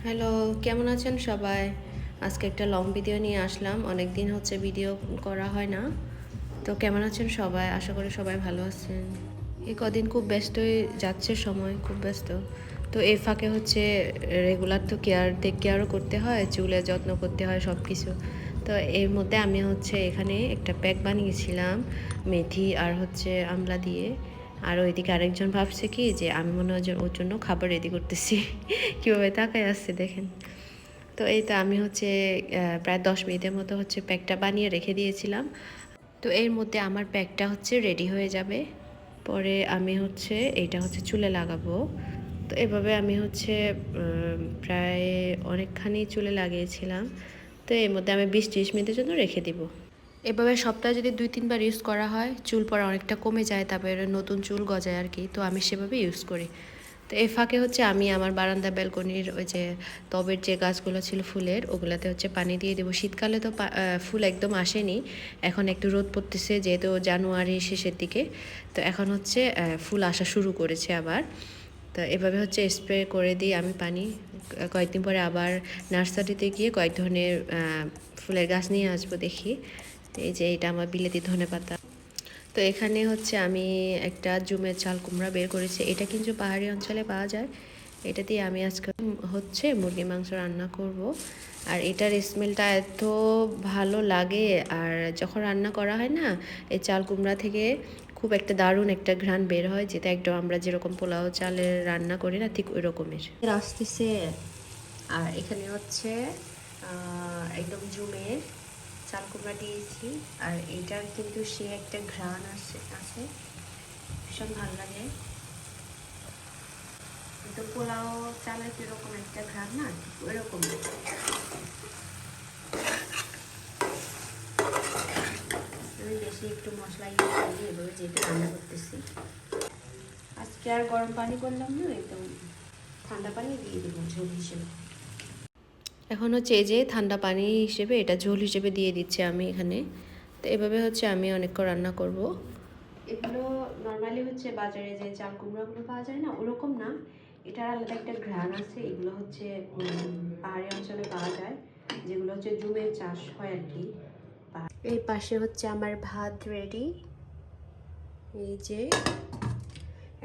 Hello, কেমন আছেন সবাই? আজকে একটা লং ভিডিও নিয়ে আসলাম। অনেক দিন হচ্ছে ভিডিও করা হয় না। তো কেমন আছেন সবাই? আশা করি সবাই ভালো আছেন। এই কদিন খুব ব্যস্তই যাচ্ছে সময়, খুব ব্যস্ত। তো এই ফাঁকে হচ্ছে রেগুলার তো টেক কেয়ারও করতে হয়, চুলের যত্ন করতে হয় সব কিছু। তো এর মধ্যে আমি হচ্ছে এখানে একটা প্যাক বানিয়েছিলাম মেথি আর হচ্ছে আমলা দিয়ে। আর ওইদিকে আরেকজন ভাবছে কি যে আমি মনে হয় যে ওর জন্য খাবার রেডি করতেছি। কীভাবে তাকায় আসছে দেখেন। তো এই তো আমি হচ্ছে প্রায় 10 মিনিটের মতো হচ্ছে প্যাকটা বানিয়ে রেখে দিয়েছিলাম। তো এর মধ্যে আমার প্যাকটা হচ্ছে রেডি হয়ে যাবে। পরে আমি হচ্ছে এইটা হচ্ছে চুলে লাগাবো। তো এভাবে আমি হচ্ছে প্রায় অনেকখানি চুলে লাগিয়েছিলাম। তো এর মধ্যে আমি 20-30 মিনিটের জন্য রেখে দিব। এভাবে সপ্তাহে যদি 2-3 বার ইউজ করা হয় চুল পড়া অনেকটা কমে যায়, তারপরে নতুন চুল গজায় আর কি। তো আমি সেভাবে ইউজ করি। তো এই ফাঁকে হচ্ছে আমি আমার বারান্দা ব্যালকনির ওই যে টবের যে গাছগুলো ছিল ফুলের, ওগুলাতে হচ্ছে পানি দিয়ে দেবো। শীতকালে তো ফুল একদম আসেনি, এখন একটু রোদ পড়তেছে যেহেতু জানুয়ারি শেষের দিকে। তো এখন হচ্ছে ফুল আসা শুরু করেছে আবার। তো এভাবে হচ্ছে স্প্রে করে দিই আমি পানি। কয়েকদিন পরে আবার নার্সারিতে গিয়ে কয়েক ধরনের ফুলের গাছ নিয়ে আসবো দেখি। এই যে এটা আমার বিলেতি ধনেপাতা। তো এখানে হচ্ছে আমি একটা জুমের চাল কুমড়া বের করেছি, এটা কিন্তু পাহাড়ি অঞ্চলে পাওয়া যায়। এটা দিয়ে আমি আজকে হচ্ছে মুরগি মাংস রান্না করব। আর এটার স্মেলটা এত ভালো লাগে, আর যখন রান্না করা হয় না এই চাল কুমড়া থেকে খুব একটা দারুণ একটা ঘ্রাণ বের হয়, যেটা একদম আমরা যেরকম পোলাও চালের রান্না করি না ঠিক ওই রকমের আসতেছে। আর এখানে হচ্ছে একদম জুমের চাল কুমড়া দিয়েছি। আর এটার কিন্তু সে একটা ঘ্রাণ আছে, ভীষণ ভালো লাগে। তো পোলাও চালের কিরকম একটা ঘ্রাণ না ঠিক ওইরকম। আমি বেশি একটু মশলা ইউজ করি এভাবে, যেহেতু রান্না করতেছি। আজকে আর গরম পানি করলাম না, একদম ঠান্ডা পানি দিয়ে দেবো ঝোল হিসেবে। এখন হচ্ছে এই যে ঠান্ডা পানি হিসেবে এটা ঝোল হিসেবে দিয়ে দিচ্ছি আমি এখানে। তো এভাবে হচ্ছে আমি অনেকক্ষণ রান্না করব। এগুলো নর্মালি হচ্ছে বাজারে যে চাল কুমড়াগুলো পাওয়া যায় না ওরকম না, এটার আলাদা একটা ঘ্রাণ আছে। এগুলো হচ্ছে পাহাড়ি অঞ্চলে পাওয়া যায়, যেগুলো হচ্ছে জুমের চাষ হয় আর কি। এই পাশে হচ্ছে আমার ভাত রেডি। এই যে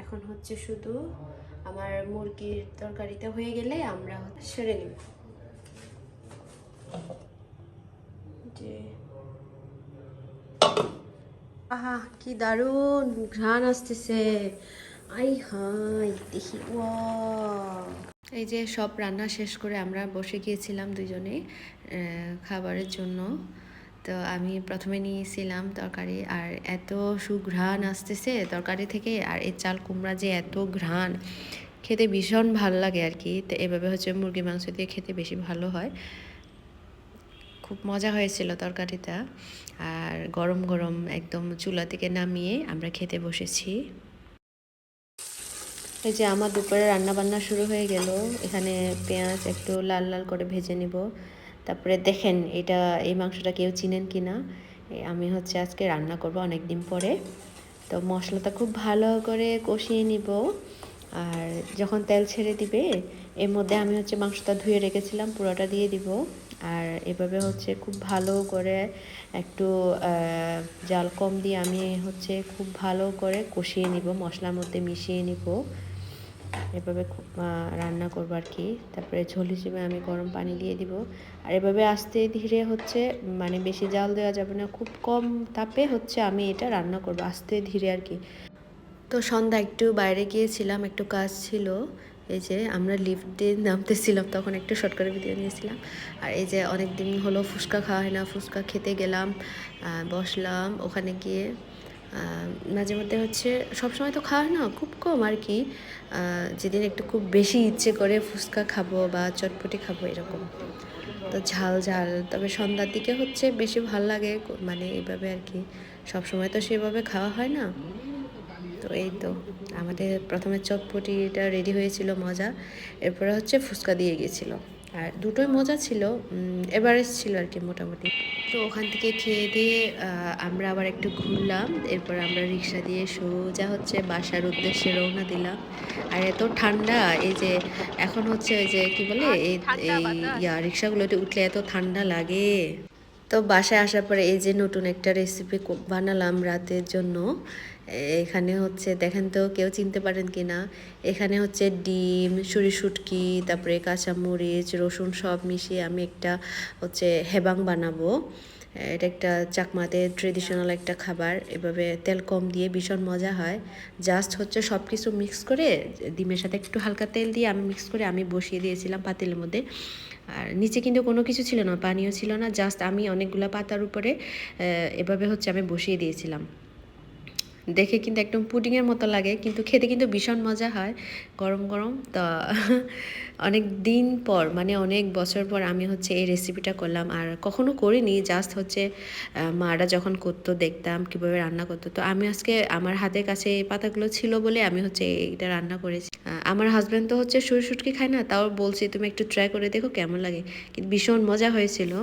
এখন হচ্ছে শুধু আমার মুরগির তরকারিটা হয়ে গেলে আমরা সেরে নিব। যে আহা কি দারুণ ঘ্রাণ আসতেছে। আই হাই দেখি এই যে সব রান্না শেষ করে আমরা বসে গিয়েছিলাম দুজনে খাবারের জন্য। তো আমি প্রথমে নিয়েছিলাম তরকারি, আর এত সুঘ্রাণ আসতেছে তরকারি থেকে, আর এই চাল কুমড়া যে এত ঘ্রাণ, খেতে ভীষণ ভালো লাগে আর কি। তো এভাবে হচ্ছে মুরগি মাংস দিয়ে খেতে বেশি ভালো হয়। খুব মজা হয়েছিল তরকারিটা। আর গরম গরম একদম চুলা থেকে নামিয়ে আমরা খেতে বসেছি। এই যে আমার দুপুরে রান্না বান্না শুরু হয়ে গেল। এখানে পেঁয়াজ একটু লাল লাল করে ভেজে নিব। তারপরে দেখেন এটা এই মাংসটা কেউ চিনেন কি না, আমি হচ্ছে আজকে রান্না করব অনেক দিন পরে। তো মশলাটা খুব ভালো করে কষিয়ে নিব। আর যখন তেল ছেড়ে দিবে এর মধ্যে আমি হচ্ছে মাংসটা ধুয়ে রেখেছিলাম পুরোটা দিয়ে দিব। আর এভাবে হচ্ছে খুব ভালো করে একটু জাল কম দিয়ে আমি হচ্ছে খুব ভালো করে কষিয়ে নিব, মশলার মধ্যে মিশিয়ে নিব। এভাবে খুব রান্না করবো আর কি। তারপরে ঝোল হিসেবে আমি গরম পানি দিয়ে দিব। আর এভাবে আস্তে ধীরে হচ্ছে, মানে বেশি জাল দেওয়া যাবে না, খুব কম তাপে হচ্ছে আমি এটা রান্না করবো আস্তে ধীরে আর কি। তো সন্ধ্যা একটু বাইরে গিয়েছিলাম, একটু কাজ ছিল। এই যে আমরা লিফটে নামতেছিলাম তখন একটু শর্ট করে ভিডিও নিয়েছিলাম। আর এই যে অনেক দিন হলো ফুচকা খাওয়া হয় না, ফুচকা খেতে গেলাম, বসলাম ওখানে গিয়ে। মাঝে মধ্যে হচ্ছে সবসময় তো খাওয়া হয় না, খুব কম আর কি। যেদিন একটু খুব বেশি ইচ্ছে করে ফুচকা খাবো বা চটপটি খাবো এরকম। তো ঝাল ঝাল, তবে সন্ধ্যার দিকে হচ্ছে বেশি ভাল লাগে, মানে এইভাবে আর কি। সবসময় তো সেভাবে খাওয়া হয় না। তো এই তো আমাদের প্রথমে চটপটিটা রেডি হয়েছিল মজা, এরপরে হচ্ছে ফুচকা দিয়ে গেছিলো। আর দুটোই মজা ছিল, এভারেস্ট ছিল আর কি মোটামুটি। তো ওখান থেকে খেয়ে দিয়ে আমরা আবার একটু ঘুরলাম, এরপর আমরা রিক্সা দিয়ে সোজা হচ্ছে বাসার উদ্দেশ্যে রওনা দিলাম। আর এত ঠান্ডা, এই যে এখন হচ্ছে ওই যে কি বলে এই এই রিক্সাগুলোতে উঠলে এত ঠান্ডা লাগে। তো বাসায় আসার পরে এই যে নতুন একটা রেসিপি বানালাম রাতের জন্য। এখানে হচ্ছে দেখেন তো কেউ চিনতে পারেন কি না। এখানে হচ্ছে ডিম, শুটকি, তারপরে কাঁচামরিচ, রসুন সব মিশিয়ে আমি একটা হচ্ছে হেবাং বানাবো। এটা একটা চাকমাতে ট্রেডিশনাল একটা খাবার, এভাবে তেল কম দিয়ে ভীষণ মজা হয়। জাস্ট হচ্ছে সব কিছু মিক্স করে ডিমের সাথে একটু হালকা তেল দিয়ে আমি মিক্স করে আমি বসিয়ে দিয়েছিলাম পাতিলের মধ্যে। আর নিচে কিন্তু কোনো কিছু ছিল না, পানিও ছিল না, জাস্ট আমি অনেকগুলো পাতার উপরে এভাবে হচ্ছে আমি বসিয়ে দিয়েছিলাম। দেখে কিন্তু একদম পুডিংয়ের মতো লাগে, কিন্তু খেতে কিন্তু ভীষণ মজা হয় গরম গরম। তো অনেক দিন পর, মানে অনেক বছর পর আমি হচ্ছে এই রেসিপিটা করলাম। আর কখনো করিনি, জাস্ট হচ্ছে মারা যখন করতো দেখতাম কীভাবে রান্না করতো। তো আমি আজকে আমার হাতের কাছে এই পাতাগুলো ছিল বলে আমি হচ্ছে এটা রান্না করেছি। আমার হাজব্যান্ড তো হচ্ছে শুটকি খায় না, তাও বলছি তুমি একটু ট্রাই করে দেখো কেমন লাগে, কিন্তু ভীষণ মজা হয়েছিল।